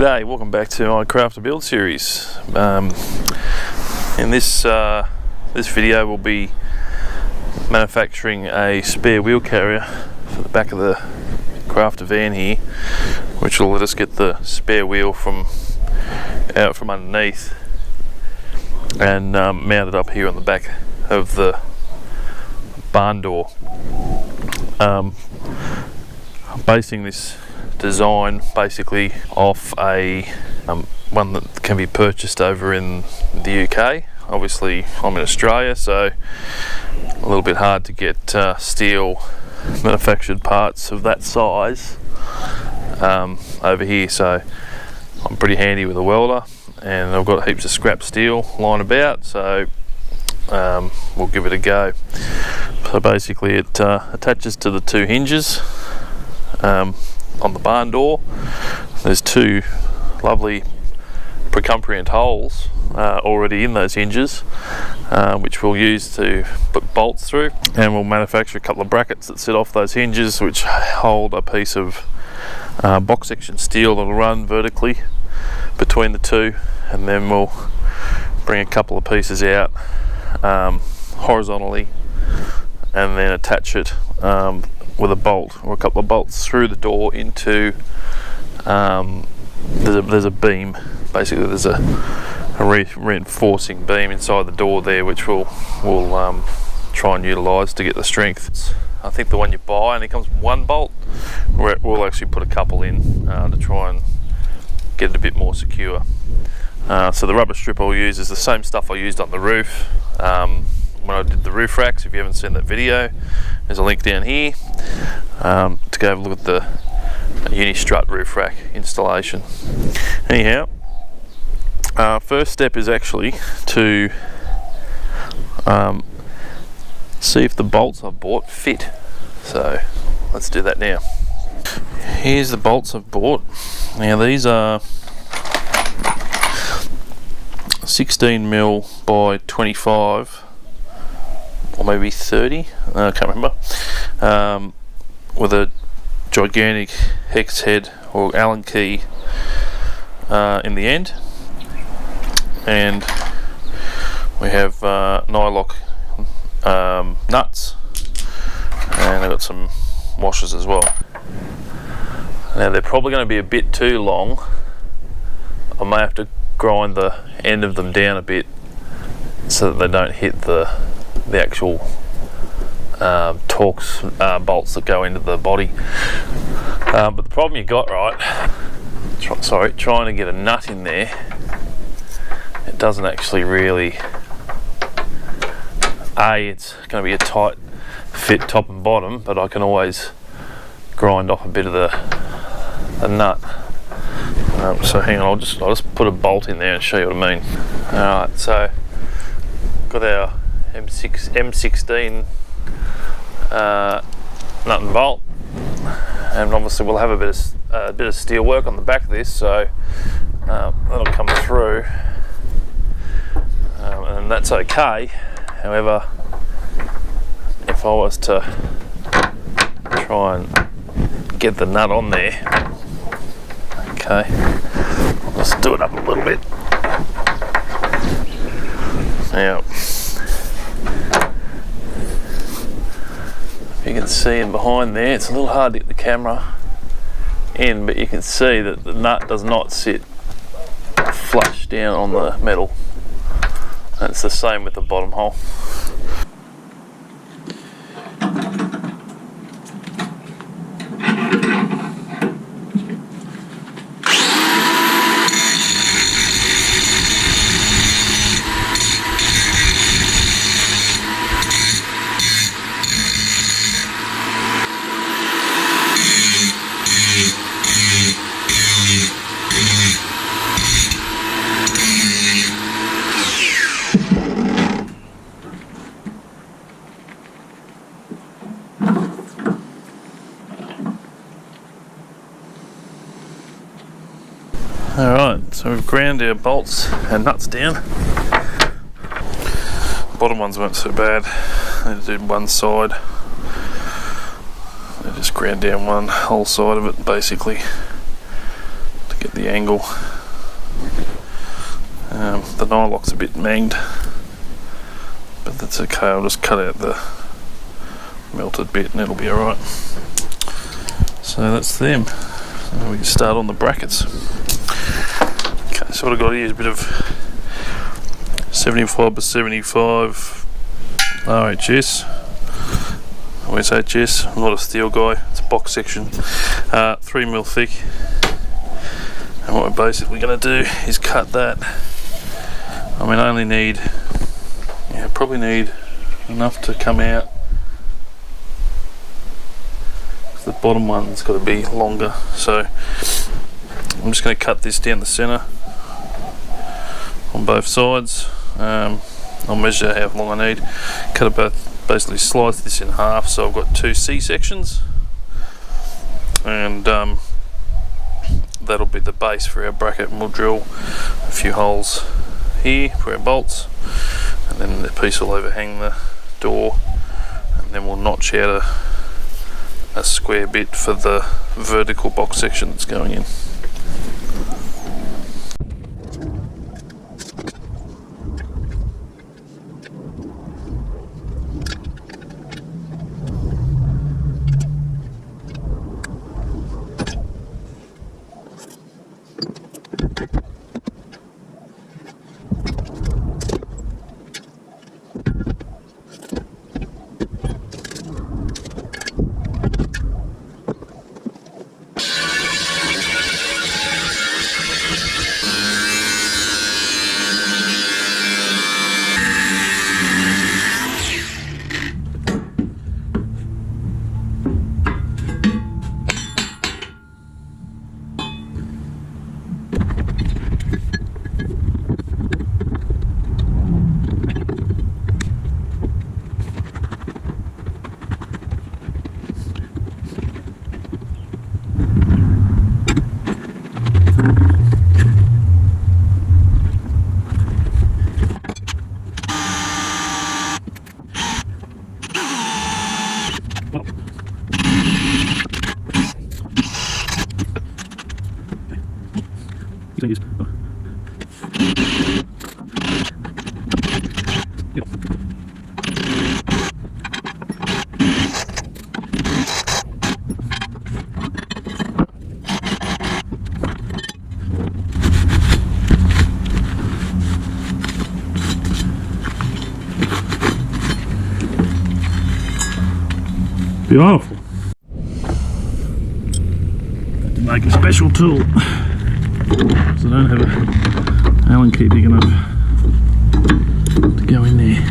G'day, welcome back to my craft to build series. In this video we'll be manufacturing a spare wheel carrier for the back of the crafter van here, which will let us get the spare wheel out from underneath and mount it up here on the back of the barn door. I'm basing this design basically off a one that can be purchased over in the UK. Obviously I'm in Australia, so a little bit hard to get steel manufactured parts of that size over here, so I'm pretty handy with a welder, and I've got heaps of scrap steel lying about, so we'll give it a go. So basically it attaches to the two hinges on the barn door. There's two lovely precumperient holes already in those hinges, which we'll use to put bolts through, and we'll manufacture a couple of brackets that sit off those hinges, which hold a piece of box section steel that'll run vertically between the two, and then we'll bring a couple of pieces out horizontally and then attach it with a bolt or a couple of bolts through the door into there's a beam. Basically there's a reinforcing beam inside the door there, which we'll try and utilise to get the strength. I think the one you buy only comes with one bolt. We'll actually put a couple in to try and get it a bit more secure. So the rubber strip I'll use is the same stuff I used on the roof when I did the roof racks. If you haven't seen that video, there's a link down here to go have a look at the Uni-strut roof rack installation. Anyhow, first step is actually to see if the bolts I've bought fit. So let's do that now. Here's the bolts I've bought. Now these are 16mm by 25 or maybe 30, I can't remember, with a gigantic hex head or Allen key in the end, and we have nylock nuts, and I've got some washers as well. Now they're probably going to be a bit too long. I may have to grind the end of them down a bit so that they don't hit the actual Torx bolts that go into the body. But the problem you got, right, trying to get a nut in there, it doesn't actually really, it's going to be a tight fit top and bottom, but I can always grind off a bit of the nut. So hang on, I'll just put a bolt in there and show you what I mean. Alright, so got our M16 nut and bolt, and obviously we'll have a bit of steel work on the back of this, so that'll come through, and that's okay. However, if I was to try and get the nut on there, okay, I'll just do it up a little bit. Now, you can see in behind there, it's a little hard to get the camera in, but you can see that the nut does not sit flush down on the metal. And it's the same with the bottom hole. Alright, so we've ground our bolts and nuts down. Bottom ones weren't so bad. I did one side. I just ground down one whole side of it basically to get the angle. The nylock's a bit manged, but that's okay. I'll just cut out the melted bit and it'll be alright. So that's them. So we can start on the brackets. Okay, so what I've got here is a bit of 75 by 75 RHS. Where's HS? I'm not a steel guy, it's a box section. 3mm thick. And what we're basically going to do is cut that. I mean, I only need, probably need enough to come out. The bottom one's got to be longer, so I'm just going to cut this down the centre on both sides. I'll measure how long I need. Cut it both, basically slice this in half, so I've got 2 C sections, and that'll be the base for our bracket, and we'll drill a few holes here for our bolts, and then the piece will overhang the door, and then we'll notch out a square bit for the vertical box section that's going in. Beautiful. Had to make a special tool, so I don't have an Allen key big enough to go in there.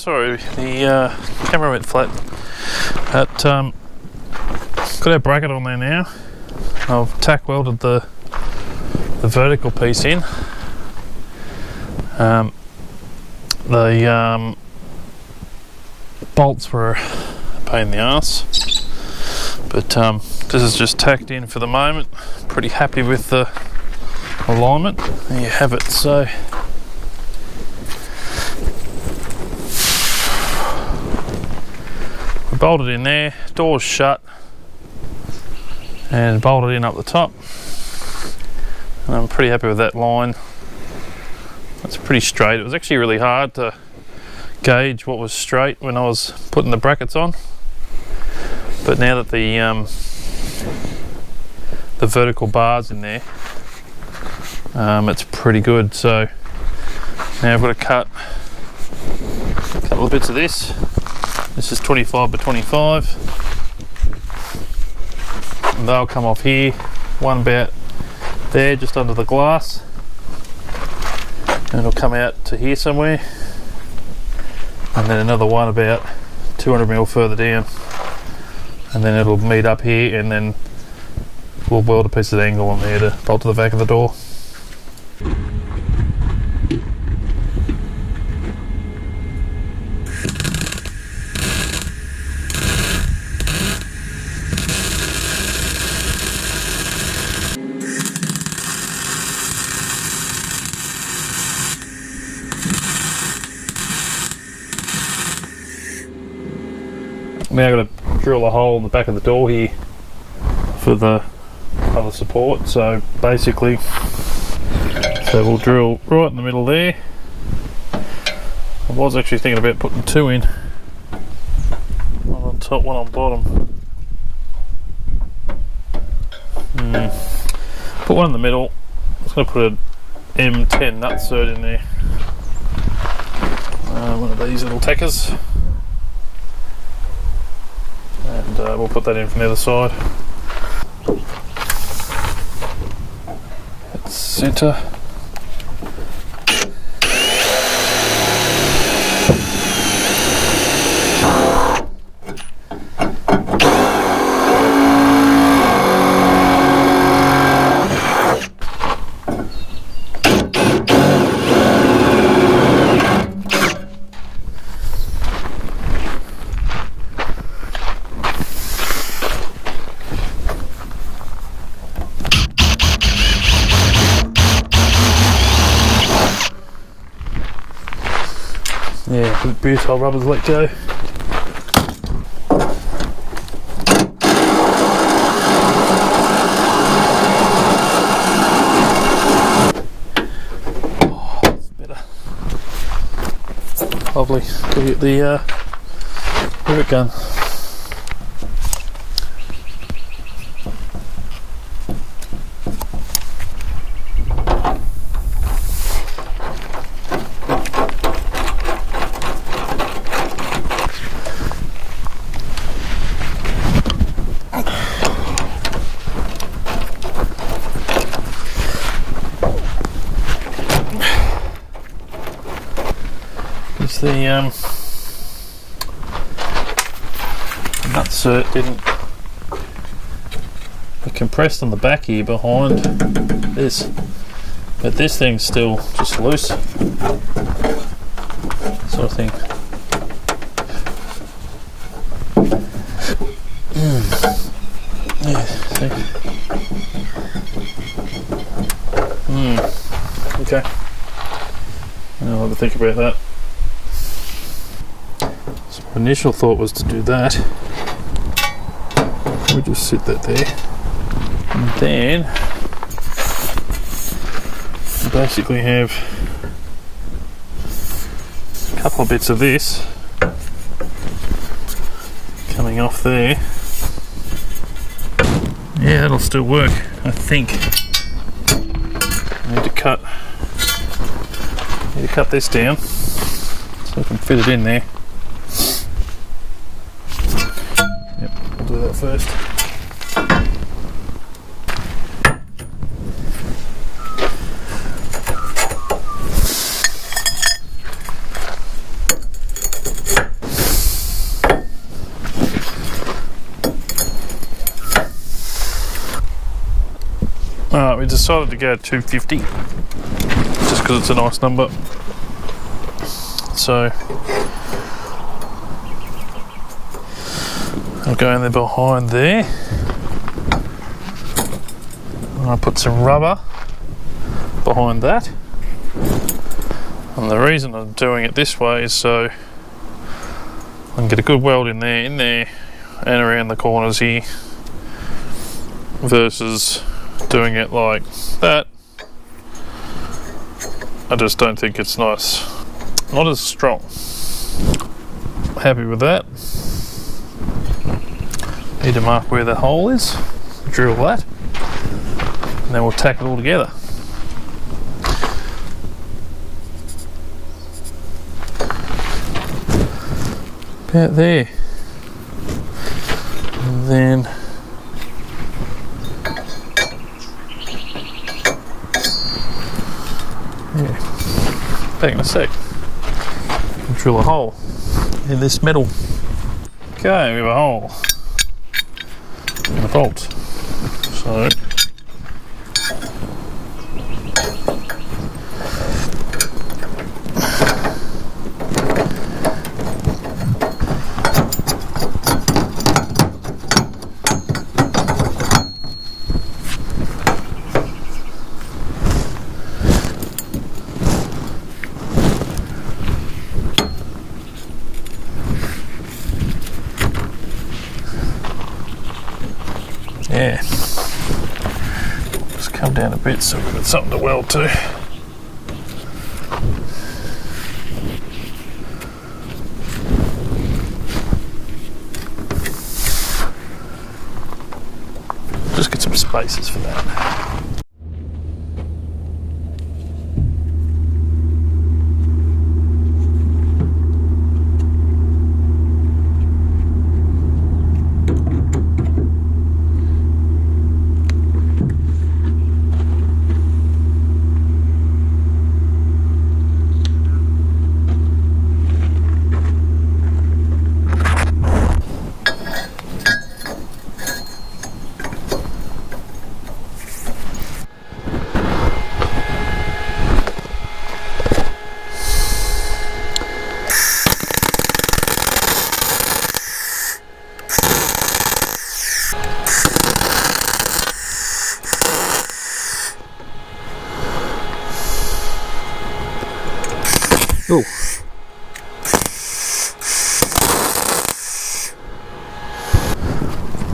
sorry, the camera went flat. But got our bracket on there now. I've tack welded the vertical piece in. The bolts were a pain in the arse, but this is just tacked in for the moment. Pretty happy with the alignment. There you have it. So we bolted in there, doors shut, and bolted in up the top. And I'm pretty happy with that line. It's pretty straight. It was actually really hard to gauge what was straight when I was putting the brackets on, but now that the vertical bar's in there, it's pretty good. So now I've got to cut a couple of bits of this. This is 25 by 25, and they'll come off here, one about there just under the glass, and it'll come out to here somewhere, and then another one about 200mm further down, and then it'll meet up here, and then we'll weld a piece of angle on there to bolt to the back of the door. Now I've got to drill a hole in the back of the door here for the other support. So basically, we'll drill right in the middle there. I was actually thinking about putting two in, one on top, one on bottom. Put one in the middle. I'm just going to put an M10 nutsert in there, one of these little tackers. And we'll put that in from the other side. Hit centre. Yeah, the butyl rubber's let go. Oh, that's better. Lovely. Go get the rivet gun. The nutsert didn't get compressed on the back here behind this, but this thing's still just loose, sort of thing. Yeah, see? Okay. I'll have to think about that. My initial thought was to do that. We just sit that there, and then we basically have a couple of bits of this coming off there. Yeah, that'll still work, I think. I need to cut this down so I can fit it in there. Do that first. Alright, we decided to go 250 just because it's a nice number. So I'll go in there behind there. I'll put some rubber behind that. And the reason I'm doing it this way is so I can get a good weld in there, and around the corners here, versus doing it like that. I just don't think it's nice. Not as strong. Happy with that. Need to mark where the hole is, drill that, and then we'll tack it all together. About there. And then back in a sec. Drill a hole in this metal. Okay, we have a hole and a bolt. So yeah, just come down a bit so we've got something to weld to. Just get some spaces for that. Oh.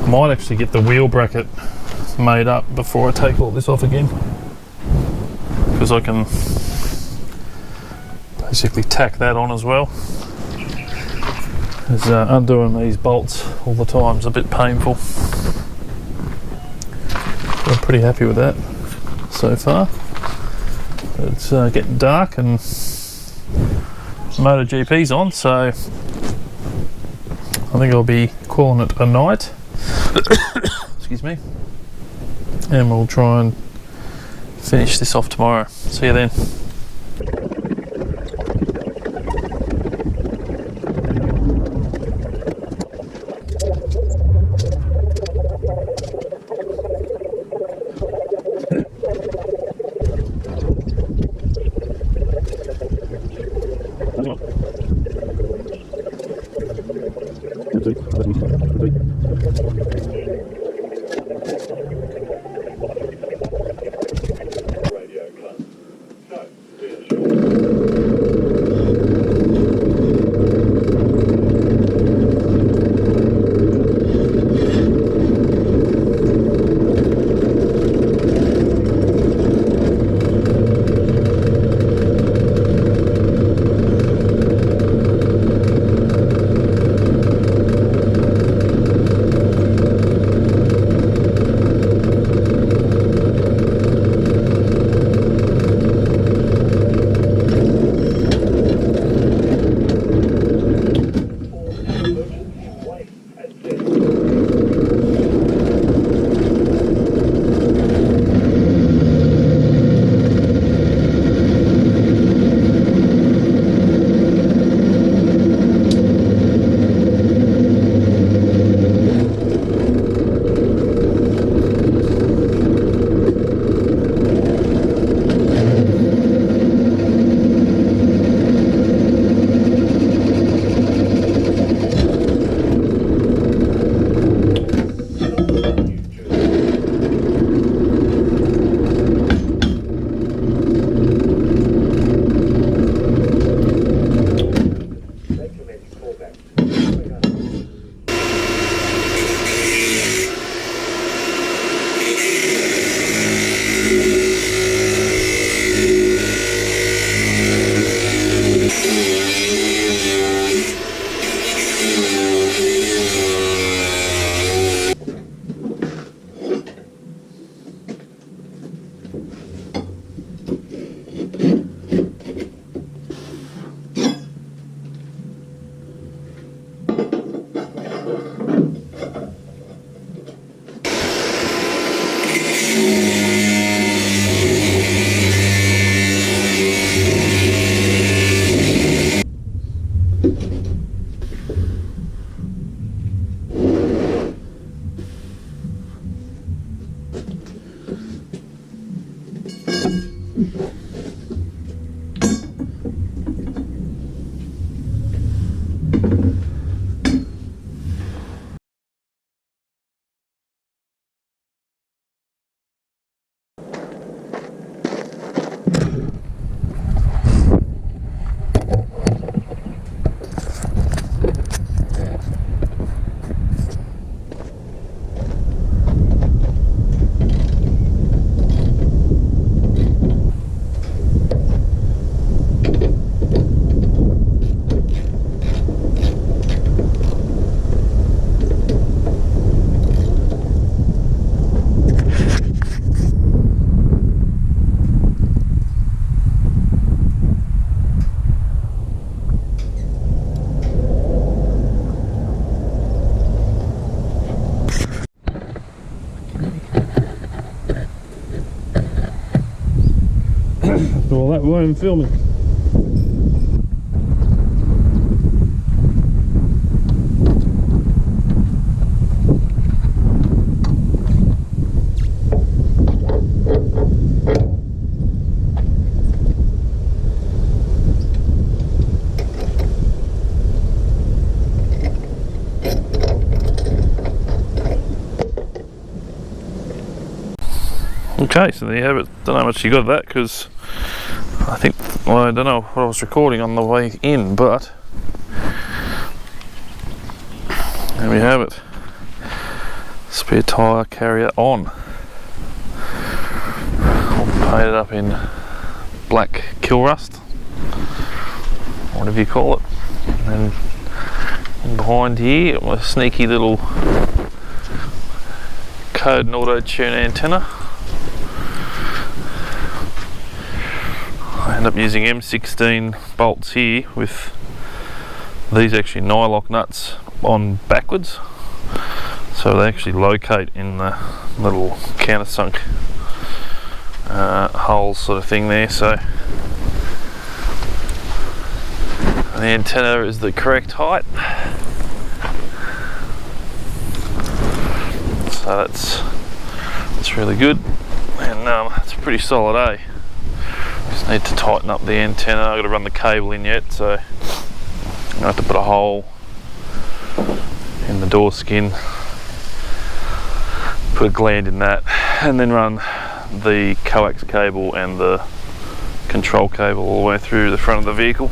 I might actually get the wheel bracket made up before I take all this off again, because I can basically tack that on as well. As undoing these bolts all the time is a bit painful. But I'm pretty happy with that so far. It's getting dark and MotoGP's on, so I think I'll be calling it a night. Excuse me. And we'll try and finish this off tomorrow. See you then. All that while I'm filming. Okay, so there you have it. Don't know how much you got of that because I think, well, I don't know what I was recording on the way in, but there we have it. Spare tyre carrier on. All painted up in black kill rust, whatever you call it. And behind here, my sneaky little Codan auto-tune antenna. I end up using M16 bolts here with these actually nylock nuts on backwards, so they actually locate in the little countersunk holes sort of thing there. So the antenna is the correct height, so that's really good, and it's pretty solid, eh? Just need to tighten up the antenna. I've got to run the cable in yet, so I'm going to have to put a hole in the door skin, put a gland in that, and then run the coax cable and the control cable all the way through the front of the vehicle.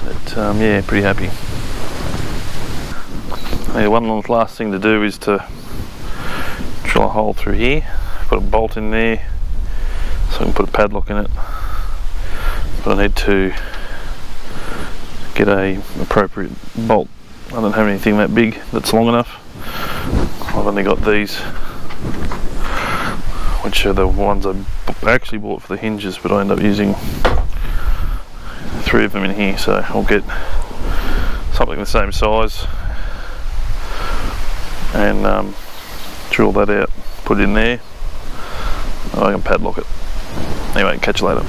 But yeah, pretty happy. Yeah, one last thing to do is to drill a hole through here, put a bolt in there so I can put a padlock in it, but I need to get a appropriate bolt. I don't have anything that big that's long enough. I've only got these, which are the ones I actually bought for the hinges, but I end up using 3 of them in here, so I'll get something the same size and drill that out, put it in there, and I can padlock it. Anyway, catch you later.